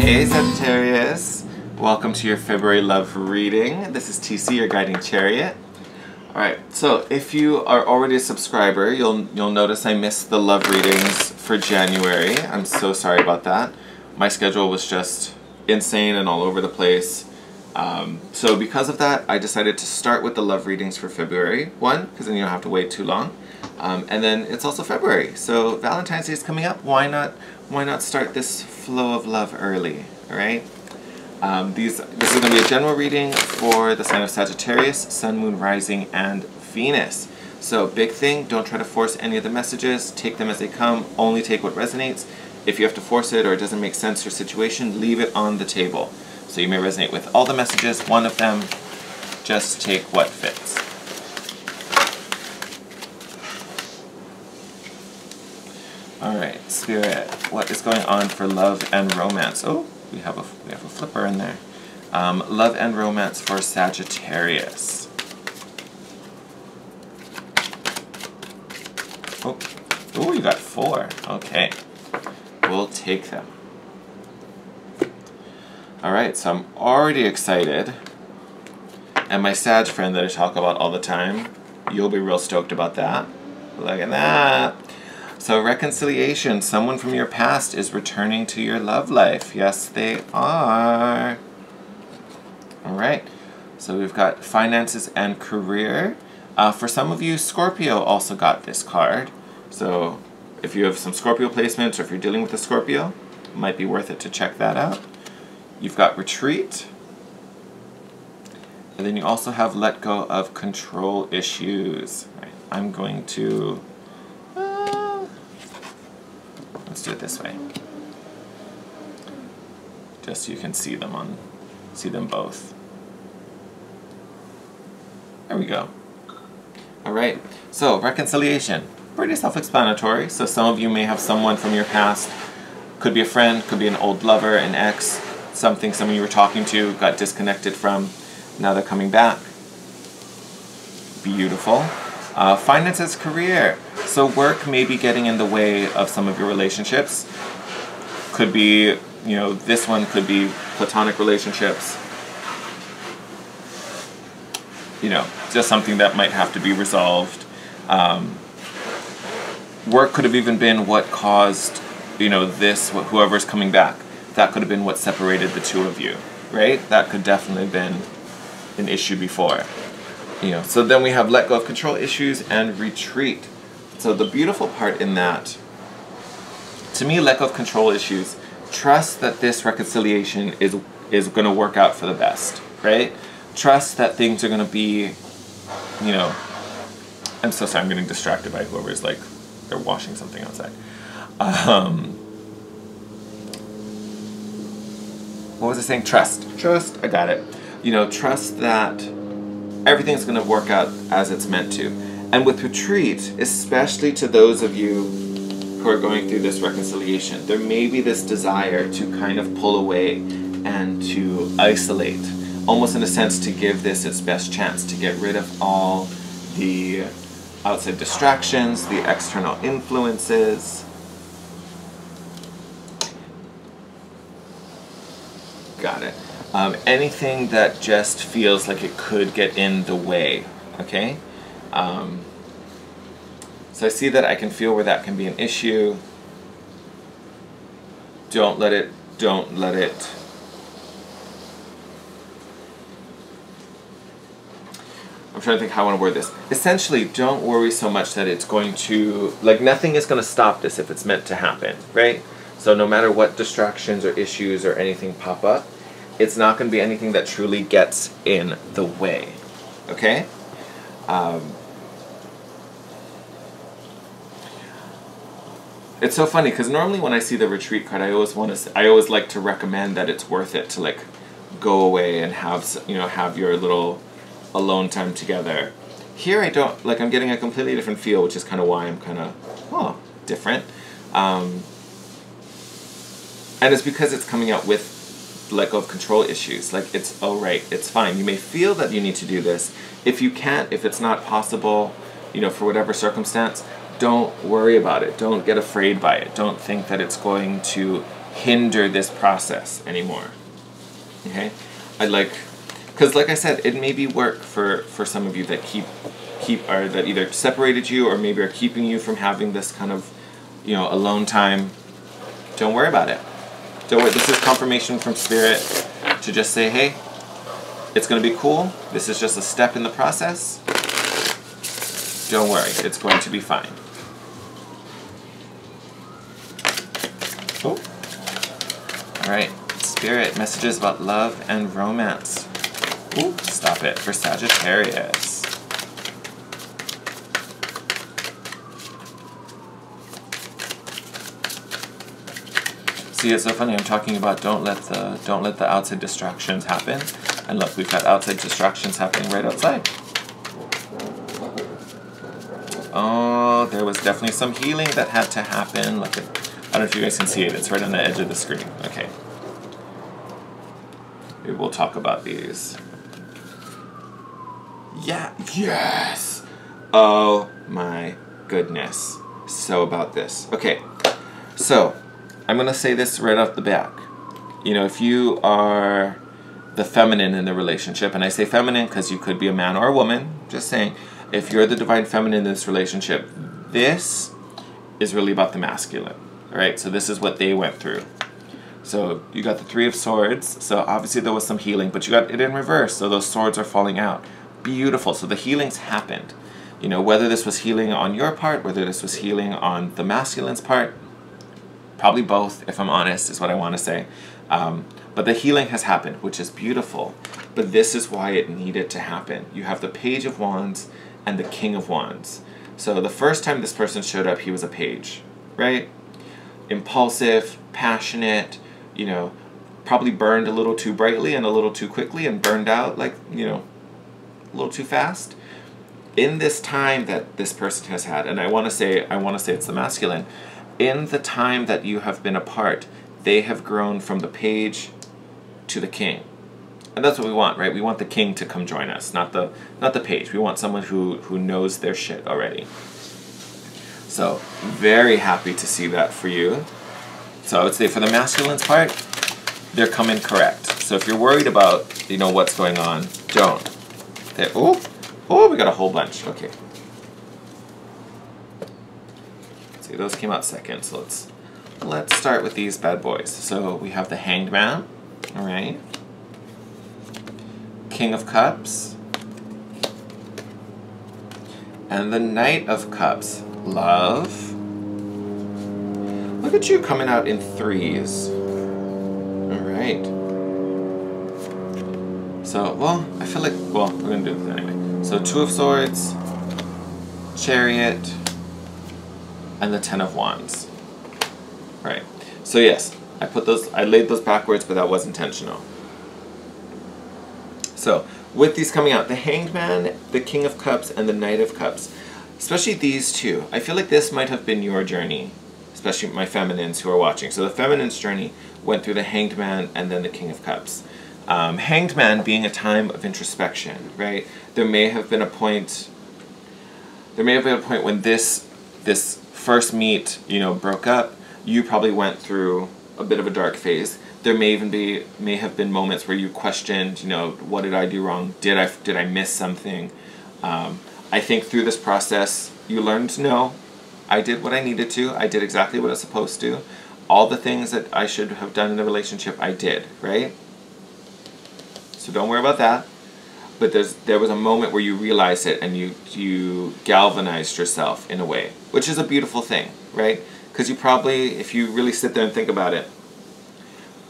Hey Sagittarius, welcome to your February love reading. This is TC, your guiding chariot. Alright, so if you are already a subscriber, you'll notice I missed the love readings for January. I'm so sorry about that. My schedule was just insane and all over the place. So because of that, I decided to start with the love readings for February. One, because then you don't have to wait too long. And then it's also February, so Valentine's Day is coming up. Why not start this flow of love early, alright? This is going to be a general reading for the sign of Sagittarius, Sun, Moon, Rising, and Venus. So big thing, don't try to force any of the messages. Take them as they come. Only take what resonates. If you have to force it or it doesn't make sense to your situation, leave it on the table. So you may resonate with all the messages. One of them, just take what fits. Alright, Spirit, what is going on for love and romance? Oh, we have a flipper in there. Love and romance for Sagittarius. Oh, you got 4. Okay, we'll take them. Alright, so I'm already excited. And my Sag friend that I talk about all the time, you'll be real stoked about that. Look at that. So reconciliation, someone from your past is returning to your love life. Yes, they are. Alright, so we've got finances and career. For some of you, Scorpio also got this card. So if you have some Scorpio placements or if you're dealing with a Scorpio, it might be worth it to check that out. You've got retreat. And then you also have let go of control issues. Right, I'm going to... let's do it this way, just so you can see them both. There we go. All right. So reconciliation, pretty self-explanatory. So some of you may have someone from your past. Could be a friend, could be an old lover, an ex, someone you were talking to got disconnected from. Now they're coming back. Beautiful. Finances, career. So work may be getting in the way of some of your relationships. Could be, this one could be platonic relationships. Just something that might have to be resolved. Work could have even been what caused, whoever's coming back. That could have been what separated the two of you, right? That could definitely have been an issue before. So then we have let go of control issues and retreat. So the beautiful part in that, to me, let go of control issues, trust that this reconciliation is going to work out for the best, right? Trust that things are going to be, I'm so sorry, I'm getting distracted by whoever's they're washing something outside. What was I saying? Trust, I got it. Trust that everything's going to work out as it's meant to. And with retreat, especially to those of you who are going through this reconciliation, there may be this desire to kind of pull away and to isolate, almost in a sense to give this its best chance, to get rid of all the outside distractions, the external influences. Got it. Anything that just feels like it could get in the way, okay? So I see that I can feel where that can be an issue. Don't let it. I'm trying to think how I want to word this. Essentially, don't worry so much that it's going to, nothing is going to stop this if it's meant to happen, right? So no matter what distractions or issues or anything pop up, it's not going to be anything that truly gets in the way, okay? It's so funny because normally when I see the retreat card, I always like to recommend that it's worth it to go away and have your little alone time together. Here I don't, I'm getting a completely different feel, which is kind of why I'm kind of different. And it's because it's coming out with let go of control issues. It's alright, it's fine. You may feel that you need to do this. If you can't, if it's not possible, for whatever circumstance, don't worry about it. Don't get afraid by it. Don't think that it's going to hinder this process anymore. Okay? Because like I said, it maybe work for some of you that that either separated you or maybe are keeping you from having this kind of, alone time. Don't worry about it. Don't worry. This is confirmation from Spirit to just say, hey, it's going to be cool. This is just a step in the process. Don't worry. It's going to be fine. Oh. All right. Spirit, messages about love and romance. Ooh, stop it. For Sagittarius. See, it's so funny. I'm talking about don't let the outside distractions happen, and look, we've got outside distractions happening right outside. Oh, there was definitely some healing that had to happen. Look at, I don't know if you guys can see it. It's right on the edge of the screen. Okay. Maybe we'll talk about these. Yeah. Yes. Oh my goodness. So about this. Okay. So. I'm going to say this right off the back. If you are the feminine in the relationship, and I say feminine because you could be a man or a woman, just saying, if you're the divine feminine in this relationship, this is really about the masculine, all right? So this is what they went through. So you got the Three of Swords, so obviously there was some healing, but you got it in reverse, so those swords are falling out. Beautiful, so the healings happened. Whether this was healing on your part, whether this was healing on the masculine's part, probably both, if I'm honest, is what I want to say. But the healing has happened, which is beautiful. But this is why it needed to happen. You have the Page of Wands and the King of Wands. So the first time this person showed up, he was a page, right? Impulsive, passionate, probably burned a little too brightly and a little too quickly and burned out like, a little too fast. In this time that this person has had, and I want to say it's the masculine, in the time that you have been apart, they have grown from the page to the king. And that's what we want, right? We want the king to come join us, not the page. We want someone who knows their shit already. So, very happy to see that for you. So I would say for the masculine's part, they're coming correct. So if you're worried about, what's going on, don't. Oh, we got a whole bunch. Okay. See, those came out second, so let's start with these bad boys. So we have the Hanged Man, all right? King of Cups, and the Knight of Cups. Love. Look at you coming out in threes. All right. So, well, I feel like, we're going to do it anyway. So Two of Swords, Chariot, and the Ten of Wands. Right. So yes, I laid those backwards, but that was intentional. So, with these coming out, the Hanged Man, the King of Cups, and the Knight of Cups, especially these two, I feel like this might have been your journey, especially my feminines who are watching. So the feminine's journey went through the Hanged Man and then the King of Cups. Hanged Man being a time of introspection, right? There may have been a point when this first meet, broke up. You probably went through a bit of a dark phase. There may have been moments where you questioned, what did I do wrong? Did I miss something? I think through this process, you learned, no, I did what I needed to. I did exactly what I was supposed to. All the things that I should have done in the relationship, I did, right? So don't worry about that. But there was a moment where you realized it and you galvanized yourself in a way, which is a beautiful thing, right? Because you probably, if you really sit there and think about it,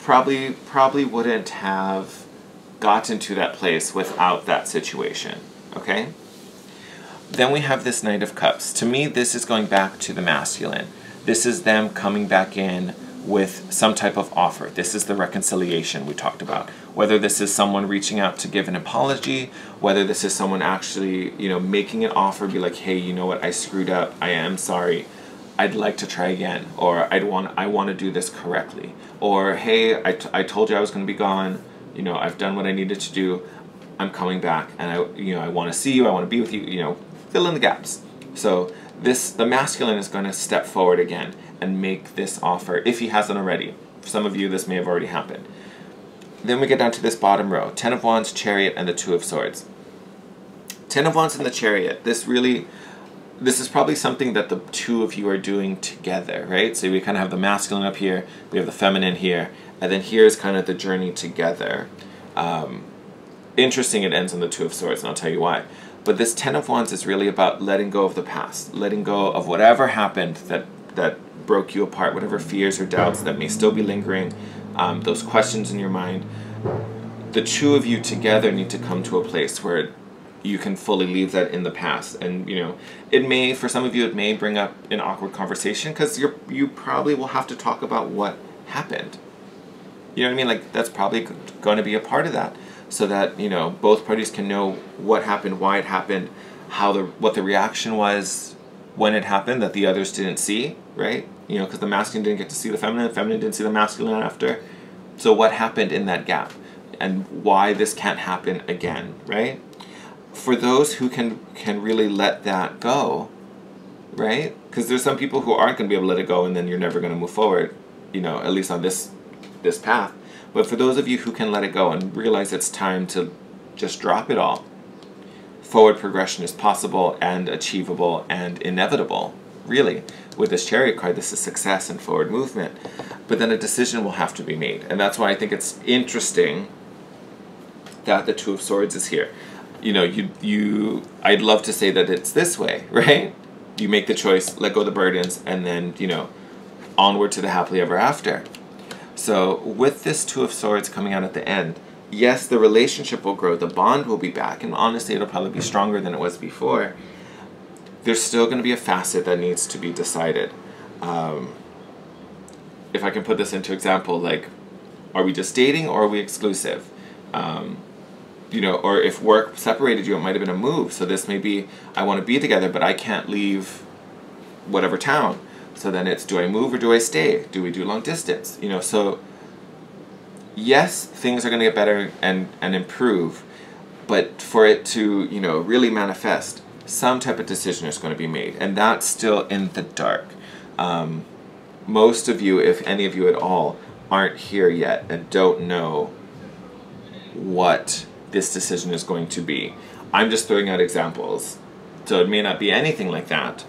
probably wouldn't have gotten to that place without that situation, okay? Then we have this Knight of Cups. To me, this is going back to the masculine. This is them coming back in with some type of offer. This is the reconciliation we talked about. Whether this is someone reaching out to give an apology, whether this is someone actually, making an offer, be like, hey, you know what, I screwed up, I am sorry, I'd like to try again, or I want to do this correctly, or hey, I told you I was going to be gone, I've done what I needed to do, I'm coming back, and I want to see you, I want to be with you, fill in the gaps. So the masculine is going to step forward again, and make this offer, if he hasn't already. For some of you, this may have already happened. Then we get down to this bottom row. 10 of Wands, Chariot, and the 2 of Swords. 10 of Wands and the Chariot. This is probably something that the two of you are doing together, right? So we kind of have the masculine up here, we have the feminine here, and then here's kind of the journey together. Interesting, it ends on the 2 of Swords, and I'll tell you why. But this 10 of Wands is really about letting go of the past, letting go of whatever happened that broke you apart, whatever fears or doubts that may still be lingering, those questions in your mind. The two of you together need to come to a place where you can fully leave that in the past. And, you know, it may, for some of you, it may bring up an awkward conversation because you probably will have to talk about what happened. You know what I mean? Like, that's probably going to be a part of that, so that, you know, both parties can know what happened, why it happened, what the reaction was when it happened that the others didn't see, right? You know, because the masculine didn't get to see the feminine didn't see the masculine after. So what happened in that gap, and why this can't happen again, right? For those who can really let that go, right? Because there's some people who aren't going to be able to let it go, and then you're never going to move forward, you know, at least on this path. But for those of you who can let it go and realize it's time to just drop it all, forward progression is possible and achievable and inevitable, really. With this Chariot card, this is success and forward movement. But then a decision will have to be made. And that's why I think it's interesting that the 2 of Swords is here. You know, I'd love to say that it's this way, right? You make the choice, let go of the burdens, and then, you know, onward to the happily ever after. So with this 2 of Swords coming out at the end, yes, the relationship will grow, the bond will be back, and honestly, it'll probably be stronger than it was before. There's still going to be a facet that needs to be decided. If I can put this into example, like, are we just dating or are we exclusive? You know, or if work separated you, it might have been a move. So this may be, I want to be together, but I can't leave whatever town. So then it's, do I move or do I stay? Do we do long distance? You know, so yes, things are going to get better and improve, but for it to, you know, really manifest, some type of decision is going to be made, and that's still in the dark. Most of you, if any of you at all, aren't here yet and don't know what this decision is going to be. I'm just throwing out examples, so it may not be anything like that.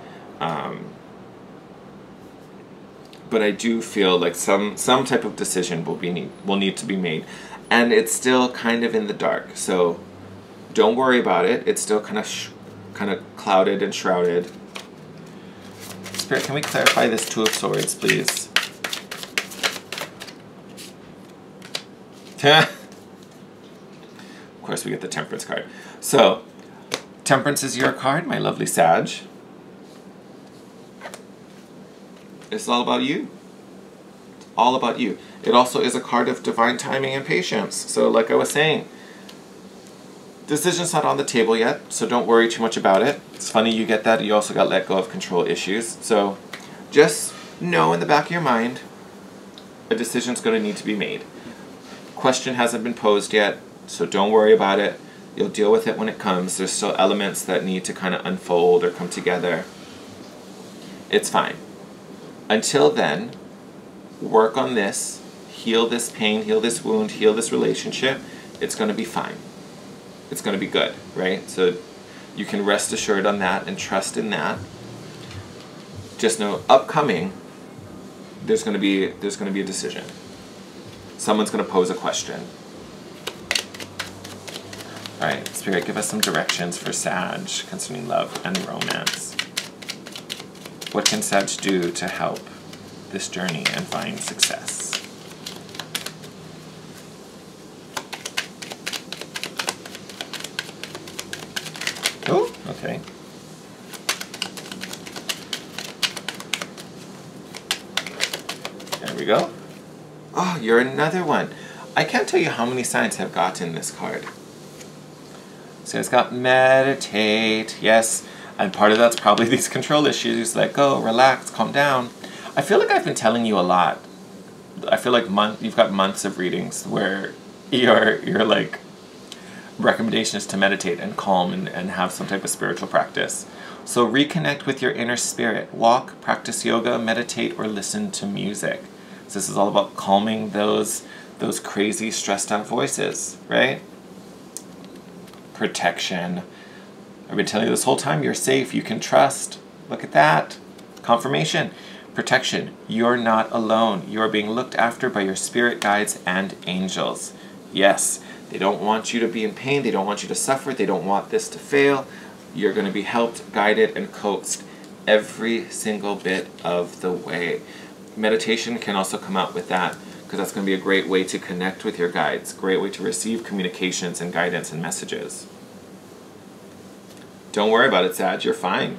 But I do feel like some type of decision will need to be made, and it's still kind of in the dark. So don't worry about it. It's still kind of clouded and shrouded. Spirit, can we clarify this 2 of Swords, please? Of course, we get the Temperance card. So, Temperance is your card, my lovely Sag. It's all about you. It's all about you. It also is a card of divine timing and patience. So, like I was saying, decision's not on the table yet, so don't worry too much about it. It's funny you get that. You also got let go of control issues. So, just know in the back of your mind, a decision's going to need to be made. Question hasn't been posed yet, so don't worry about it. You'll deal with it when it comes. There's still elements that need to kind of unfold or come together. It's fine. Until then, work on this, heal this pain, heal this wound, heal this relationship. It's going to be fine. It's going to be good, right? So you can rest assured on that and trust in that. Just know, upcoming, there's going to be a decision. Someone's going to pose a question. All right, Spirit, give us some directions for Sag concerning love and romance. What can Sag do to help this journey and find success? Oh, okay. There we go. Oh, you're another one. I can't tell you how many signs have gotten this card. So it's got meditate, yes. And part of that's probably these control issues. Let go, relax, calm down. I feel like I've been telling you a lot. I feel like you've got months of readings where your like recommendation is to meditate and calm and have some type of spiritual practice. So reconnect with your inner spirit. Walk, practice yoga, meditate, or listen to music. So this is all about calming those crazy, stressed out voices, right? Protection. I've been telling you this whole time, you're safe, you can trust. Look at that. Confirmation. Protection. You're not alone. You are being looked after by your spirit guides and angels. Yes, they don't want you to be in pain. They don't want you to suffer. They don't want this to fail. You're going to be helped, guided, and coaxed every single bit of the way. Meditation can also come out with that, because that's going to be a great way to connect with your guides, great way to receive communications and guidance and messages. Don't worry about it, Sag. You're fine.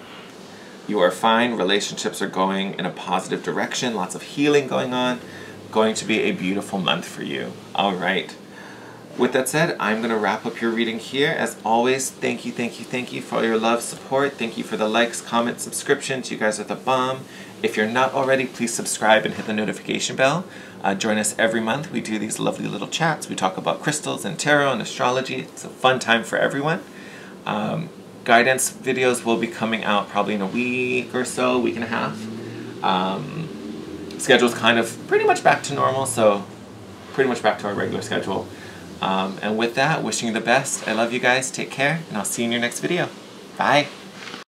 You are fine. Relationships are going in a positive direction. Lots of healing going on. Going to be a beautiful month for you. All right. With that said, I'm going to wrap up your reading here. As always, thank you for all your love, support. Thank you for the likes, comments, subscriptions. You guys are the bomb. If you're not already, please subscribe and hit the notification bell. Join us every month. We do these lovely little chats. We talk about crystals and tarot and astrology. It's a fun time for everyone. Guidance videos will be coming out probably in a week or so, week and a half. Schedule's kind of pretty much back to normal, so pretty much back to our regular schedule. And with that, wishing you the best. I love you guys. Take care, and I'll see you in your next video. Bye.